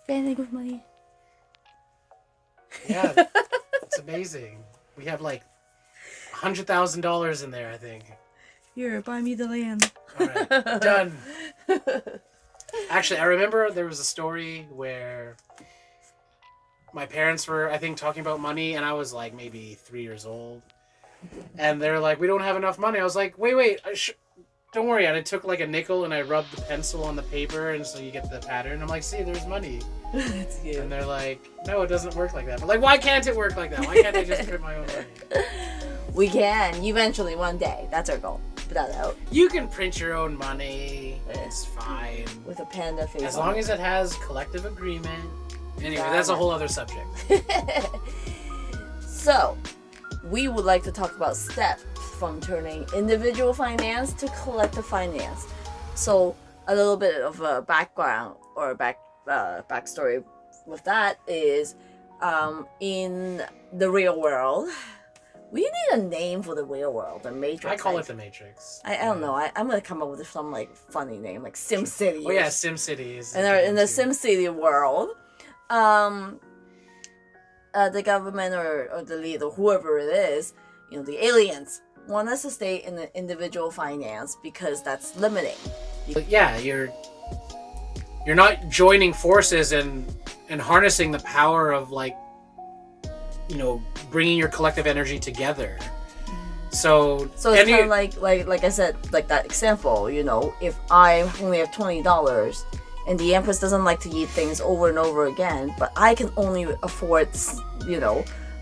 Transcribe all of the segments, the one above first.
spending with money. Yeah, it's amazing. We have like $100,000 in there, I think. Here, buy me the land. All right, done. Actually, I remember there was a story where my parents were, I think, talking about money, and I was like maybe 3 years old. And they're like, we don't have enough money. I was like, wait, don't worry. And I took like a nickel and I rubbed the pencil on the paper, and so you get the pattern. I'm like, see, there's money. That's cute. And they're like, no, it doesn't work like that. But like, why can't it work like that? Why can't I just print my own money? We can, eventually, one day. That's our goal. Put that out. You can print your own money. It's fine. With a panda face. As long as it has collective agreement. Anyway, that's a whole other subject. So, we would like to talk about steps from turning individual finance to collective finance. So, a little bit of a background or backstory with that is, in the real world, we need a name for the real world, the Matrix. I call it the Matrix. I don't know. I'm gonna come up with some like funny name, like SimCity. Oh yeah, SimCity is. And in the SimCity world, the government or the leader, whoever it is, the aliens want us to stay in the individual finance because that's limiting. Yeah, you're not joining forces and harnessing the power of like, bringing your collective energy together. So it's kind of like I said, like that example. If I only have $20. And the Empress doesn't like to eat things over and over again, but I can only afford,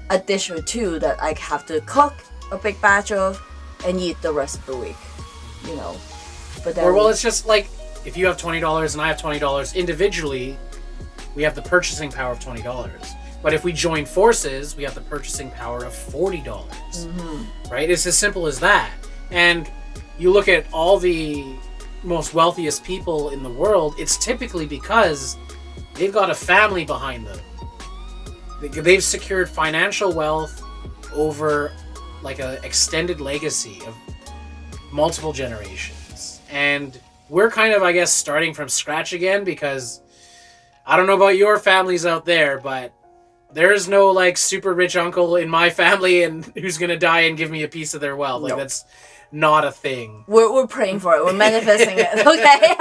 a dish or two that I have to cook a big batch of and eat the rest of the week, But then, it's just like, if you have $20 and I have $20 individually, we have the purchasing power of $20. But if we join forces, we have the purchasing power of $40, right? It's as simple as that. And you look at all the most wealthiest people in the world, it's typically because they've got a family behind them. They've secured financial wealth over like an extended legacy of multiple generations. And we're kind of, I guess, starting from scratch again, because I don't know about your families out there, but there's no like super rich uncle in my family and who's gonna die and give me a piece of their wealth. Like, that's not a thing. We're praying for it. We're manifesting it. Okay.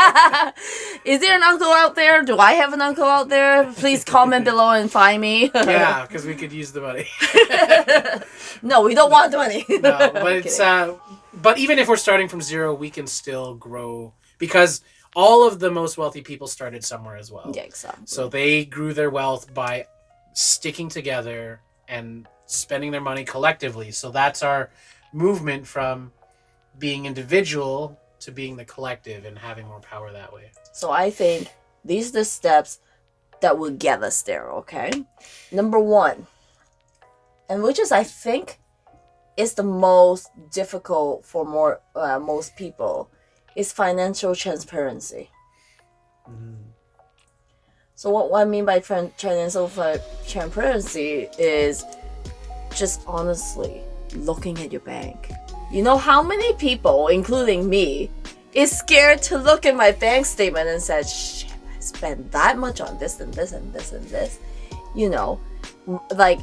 Is there an uncle out there? Do I have an uncle out there? Please comment below and find me. Yeah, because we could use the money. No, we don't want the money. No, but it's but even if we're starting from zero, we can still grow, because all of the most wealthy people started somewhere as well. Yeah, exactly. So they grew their wealth by sticking together and spending their money collectively. So that's our movement from being individual to being the collective and having more power that way. So I think these are the steps that will get us there, okay? Number 1, and which is, I think, is the most difficult for most people, is financial transparency. So what I mean by financial transparency is just honestly looking at your bank. How many people, including me, is scared to look at my bank statement and said, shit, I spent that much on this and this and this and this. Like,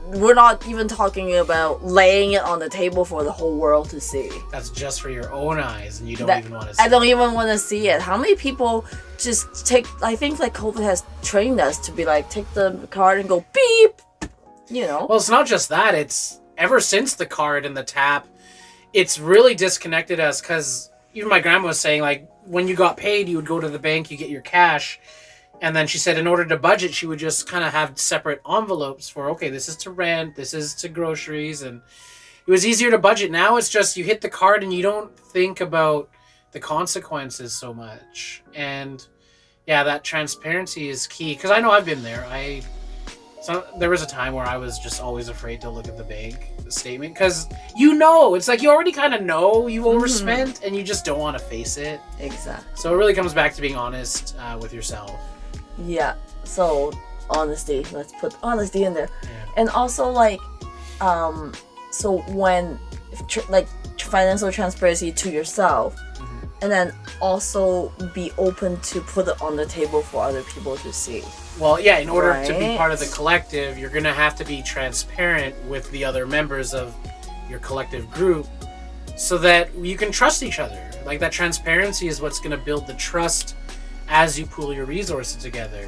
we're not even talking about laying it on the table for the whole world to see. That's just for your own eyes, and you don't even want to see it. I don't even want to see it. How many people just I think like COVID has trained us to be like, take the card and go beep, Well, it's not just that. It's ever since the card and the tap, it's really disconnected us, because even my grandma was saying, like, when you got paid, you would go to the bank, you get your cash, and then she said in order to budget, she would just kind of have separate envelopes for, okay, this is to rent, this is to groceries, and it was easier to budget. Now it's just you hit the card and you don't think about the consequences so much. And yeah, that transparency is key, because I know I've been there. There was a time where I was just always afraid to look at the bank statement, because it's like you already kind of know you overspent and you just don't want to face it. Exactly. So it really comes back to being honest with yourself. Yeah. So honesty. Let's put honesty in there. Yeah. And also like, so when financial transparency to yourself, and then also be open to put it on the table for other people to see. Well, yeah, in order to be Right. part of the collective, you're going to have to be transparent with the other members of your collective group so that you can trust each other. Like, that transparency is what's going to build the trust as you pool your resources together.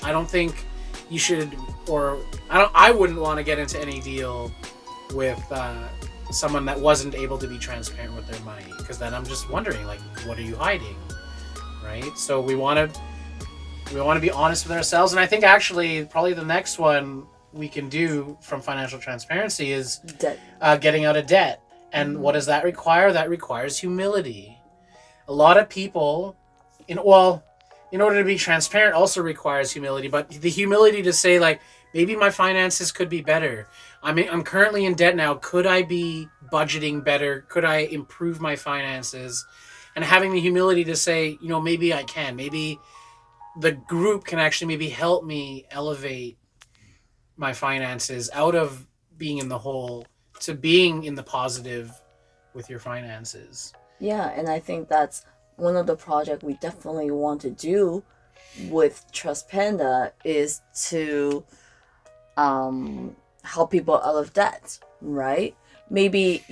I don't think you should, or I wouldn't want to get into any deal with someone that wasn't able to be transparent with their money, because then I'm just wondering, like, what are you hiding, right? So we want to be honest with ourselves, and I think actually probably the next one we can do from financial transparency is Debt. getting out of debt. And what does that require? That requires humility. A lot of people, in order to be transparent also requires humility, but the humility to say, like, maybe my finances could be better. I'm currently in debt now. Could I be budgeting better? Could I improve my finances? And having the humility to say, maybe I can. Maybe the group can actually maybe help me elevate my finances out of being in the hole to being in the positive with your finances. Yeah, and I think that's one of the projects we definitely want to do with Trust Panda is to help people out of debt, right? Maybe,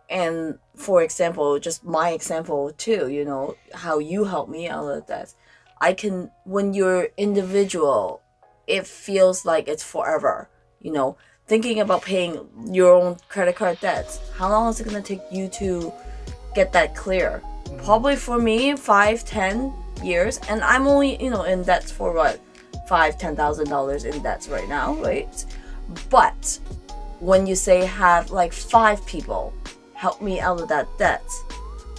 and for example, just my example too, how you help me out of debt. When you're individual, it feels like it's forever, thinking about paying your own credit card debts. How long is it going to take you to get that clear? Probably for me, 5-10 years, and I'm only in debts for what, $5,000-$10,000 in debts right now, right? But when you say have like 5 people help me out of that debt,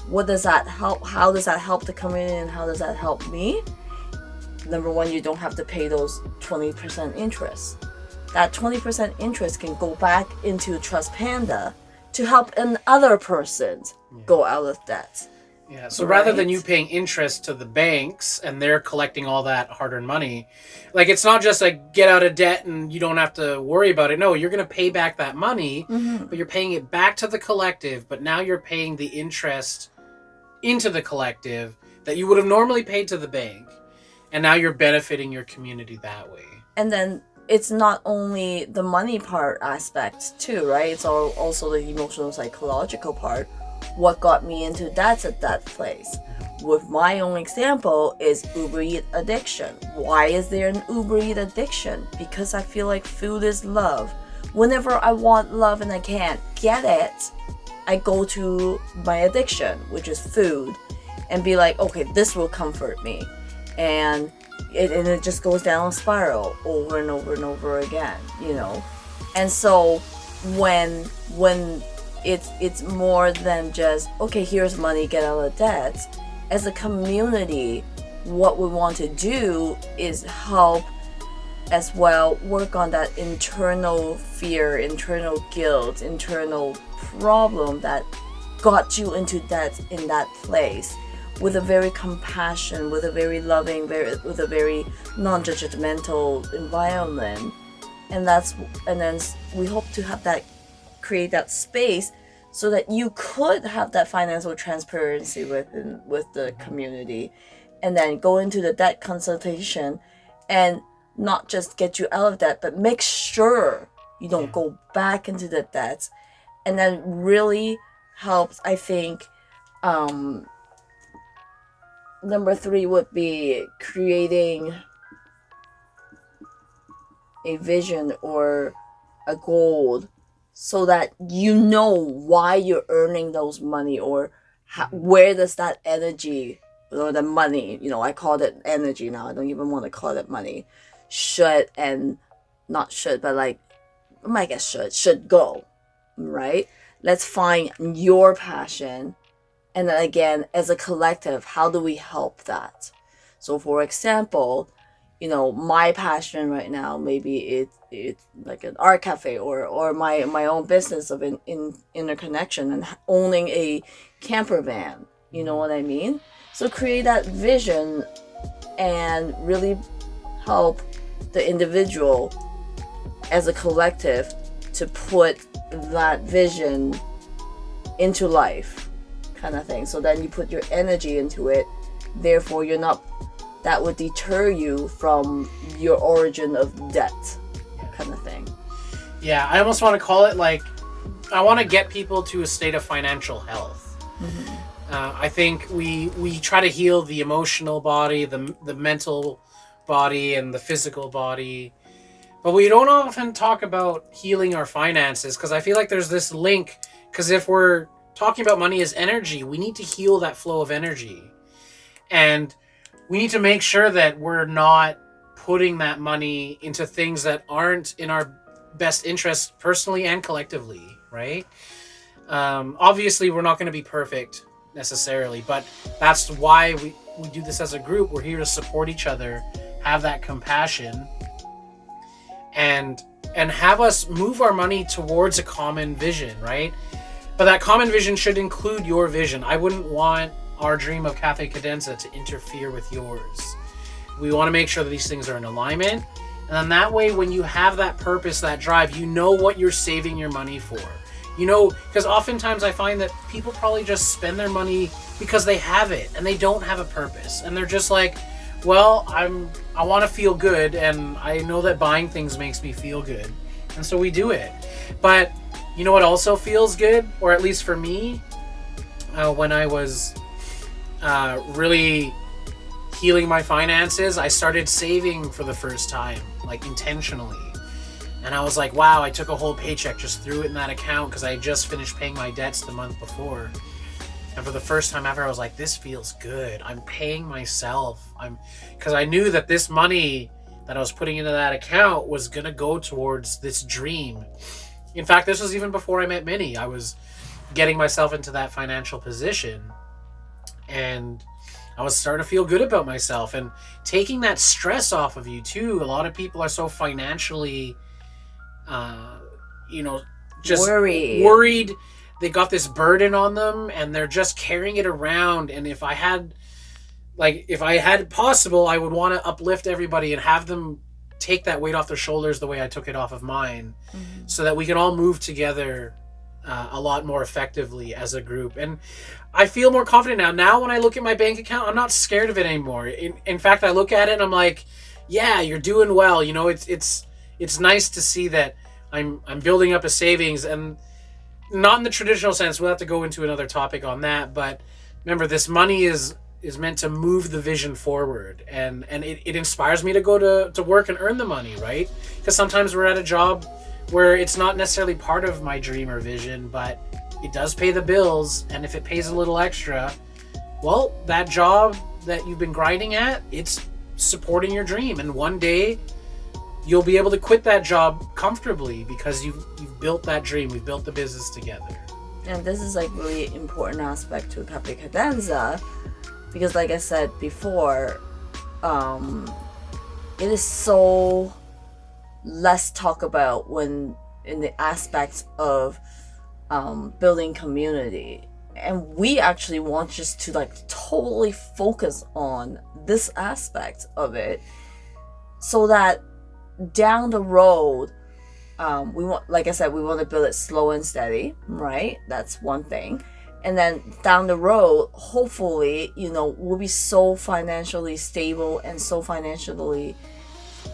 what does that help? How does that help the community, and how does that help me? Number one, you don't have to pay those 20% interest. That 20% interest can go back into Trust Panda to help another person go out of debt. Yeah, so rather than you paying interest to the banks and they're collecting all that hard-earned money, like, it's not just like get out of debt and you don't have to worry about it. No, you're going to pay back that money, but you're paying it back to the collective, but now you're paying the interest into the collective that you would have normally paid to the bank, and now you're benefiting your community that way. And then it's not only the money part aspect too, right? It's also the emotional psychological part. What got me into that at that place? With my own example is Uber Eats addiction. Why is there an Uber Eats addiction? Because I feel like food is love. Whenever I want love and I can't get it, I go to my addiction, which is food, and be like, okay, this will comfort me. And it just goes down a spiral over and over and over again, And so when it's more than just, okay, here's money, get out of debt. As a community, what we want to do is help as well work on that internal fear, internal guilt, internal problem that got you into debt in that place, with a very compassion, with a very loving, with a very non-judgmental environment. And then we hope to have that, create that space so that you could have that financial transparency with the community, and then go into the debt consultation and not just get you out of debt, but make sure you don't go back into the debt. And then really helps, I think, number 3 would be creating a vision or a goal so that you know why you're earning those money, or where does that energy or the money, I call it energy now, I don't even want to call it money, should go, right? Let's find your passion. And then again, as a collective, how do we help that? So for example, my passion right now, maybe it's like an art cafe or my own business of in interconnection and owning a camper van. You know what I mean? So create that vision and really help the individual as a collective to put that vision into life. kind of thing. So then you put your energy into it. Therefore, that would deter you from your origin of debt, kind of thing. Yeah, I almost want to call it like, I want to get people to a state of financial health. I think we try to heal the emotional body, the mental body, and the physical body. But we don't often talk about healing our finances, because I feel like there's this link, because if we're talking about money as energy, we need to heal that flow of energy. And we need to make sure that we're not putting that money into things that aren't in our best interest personally and collectively, right? Obviously, we're not going to be perfect necessarily, but that's why we do this as a group. We're here to support each other, have that compassion, and have us move our money towards a common vision, right? But that common vision should include your vision. I wouldn't want our dream of Cafe Cadenza to interfere with yours. We want to make sure that these things are in alignment. And then that way, when you have that purpose, that drive, you know what you're saving your money for. You know, because oftentimes I find that people probably just spend their money because they have it and they don't have a purpose. And they're just like, well, I want to feel good, and I know that buying things makes me feel good. And so we do it. But you know what also feels good, or at least for me, when I was really healing my finances, I started saving for the first time, like intentionally. And I was like, wow, I took a whole paycheck, just threw it in that account because I had just finished paying my debts the month before. And for the first time ever, I was like, this feels good. I'm paying myself. Because I knew that this money that I was putting into that account was going to go towards this dream. In fact, this was even before I met Minnie. I was getting myself into that financial position. And I was starting to feel good about myself and taking that stress off of you too. A lot of people are so financially, just worried. They got this burden on them and they're just carrying it around. And if I had possible, I would want to uplift everybody and have them take that weight off their shoulders the way I took it off of mine, so that we can all move together a lot more effectively as a group. And I feel more confident now. Now when I look at my bank account, I'm not scared of it anymore. In fact, I look at it and I'm like, yeah, you're doing well. You know, it's nice to see that I'm building up a savings, and not in the traditional sense. We'll have to go into another topic on that. But remember, this money is meant to move the vision forward, and it inspires me to go to work and earn the money, right? Because sometimes we're at a job where it's not necessarily part of my dream or vision, but it does pay the bills. And if it pays a little extra, well, that job that you've been grinding at, it's supporting your dream. And one day you'll be able to quit that job comfortably because you've built that dream. We've built the business together. And this is like really important aspect to Cafe Cadenza, because like I said before, it is so less talk about when in the aspects of building community. And we actually want just to like totally focus on this aspect of it, so that down the road, we want, like I said, we want to build it slow and steady, right? That's one thing. And then down the road, hopefully, we'll be so financially stable and so financially,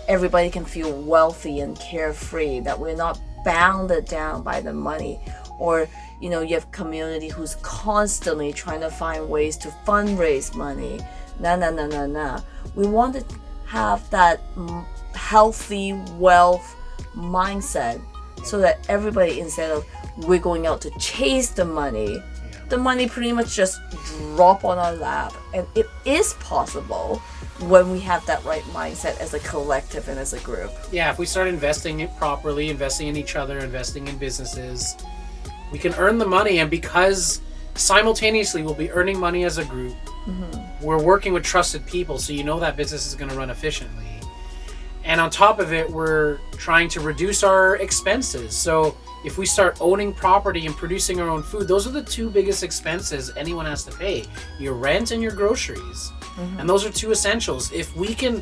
everybody can feel wealthy and carefree, that we're not bounded down by the money. Or, you have community who's constantly trying to find ways to fundraise money. No. We want to have that healthy wealth mindset, so that everybody, instead of we're going out to chase the money, the money pretty much just drop on our lap. And it is possible when we have that right mindset as a collective and as a group. Yeah, if we start investing it properly, investing in each other, investing in businesses, we can earn the money. And because simultaneously we'll be earning money as a group, we're working with trusted people, so that business is going to run efficiently. And on top of it, we're trying to reduce our expenses. So if we start owning property and producing our own food, those are the two biggest expenses anyone has to pay: your rent and your groceries. And those are two essentials. If we can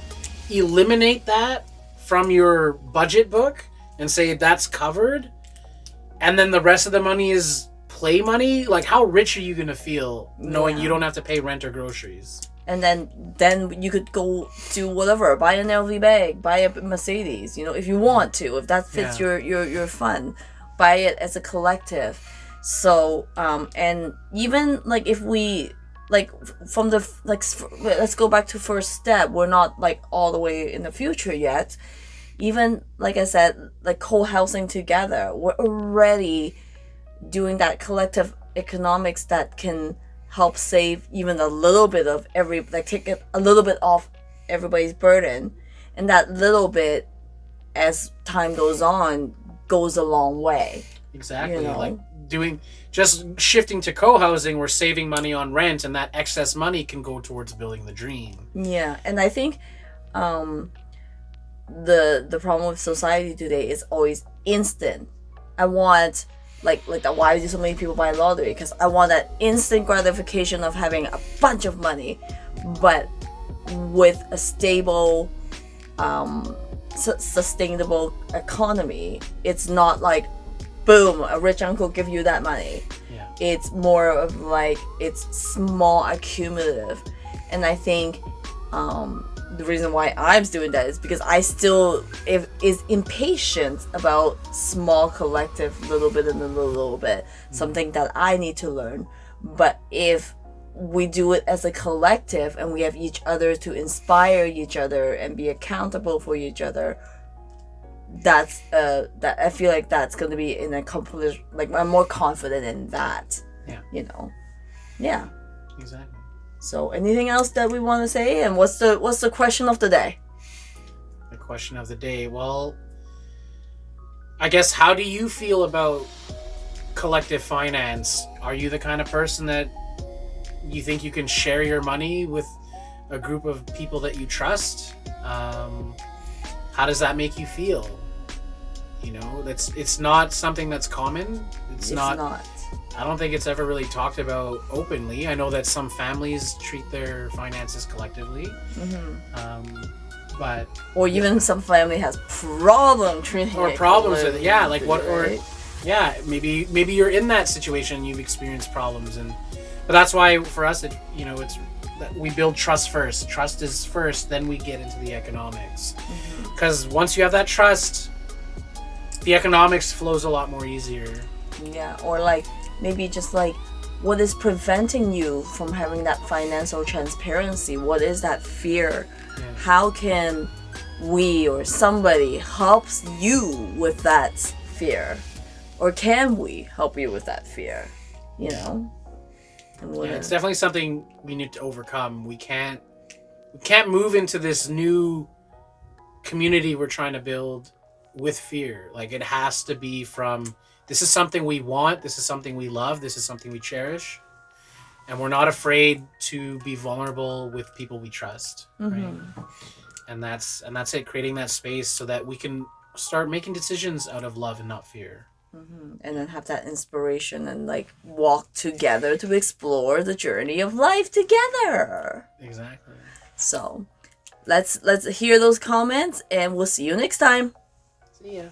eliminate that from your budget book and say that's covered, and then the rest of the money is play money, like how rich are you gonna feel knowing you don't have to pay rent or groceries? And then you could go do whatever, buy an LV bag, buy a Mercedes, if you want to, if that fits your fun, buy it as a collective. So and even like if we like from the let's go back to first step, we're not like all the way in the future yet. Even like I said, like co-housing together, we're already doing that collective economics that can help save even a little bit of take it a little bit off everybody's burden, and that little bit as time goes on goes a long way. Exactly. Like just shifting to co-housing, we're saving money on rent, and that excess money can go towards building the dream. Yeah, and I think the problem with society today is always instant. I want like that. Why do so many people buy lottery? Because I want that instant gratification of having a bunch of money, but with a stable, sustainable economy. It's not like, boom, a rich uncle give you that money. Yeah. It's more of like it's small, accumulative, and I think the reason why I'm doing that is because I still is impatient about small collective, little bit and a little bit, something that I need to learn. But if we do it as a collective and we have each other to inspire each other and be accountable for each other, that I feel like that's going to be in a complete, like I'm more confident in that. Yeah. Yeah. Exactly. So anything else that we want to say, and what's the question of the day? The question of the day. Well, I guess, how do you feel about collective finance? Are you the kind of person that you think you can share your money with a group of people that you trust? How does that make you feel? It's not something that's common. It's not. I don't think it's ever really talked about openly. I know that some families treat their finances collectively, but even some family has problem treating or it problems with it. Yeah, like what, right? Or maybe you're in that situation. You've experienced problems, but that's why for us, it's that we build trust first. Trust is first, then we get into the economics. Because once you have that trust, the economics flows a lot more easier. Yeah, or like maybe just like what is preventing you from having that financial transparency? What is that fear? Yeah. How can we or somebody helps you with that fear? Or can we help you with that fear? Yeah, it's definitely something we need to overcome. We can't move into this new community we're trying to build with fear. Like, it has to be from, this is something we want, this is something we love, this is something we cherish, and we're not afraid to be vulnerable with people we trust. Right? And that's it, creating that space so that we can start making decisions out of love and not fear. And then have that inspiration and like walk together to explore the journey of life together. Exactly. So let's hear those comments, and we'll see you next time. See ya.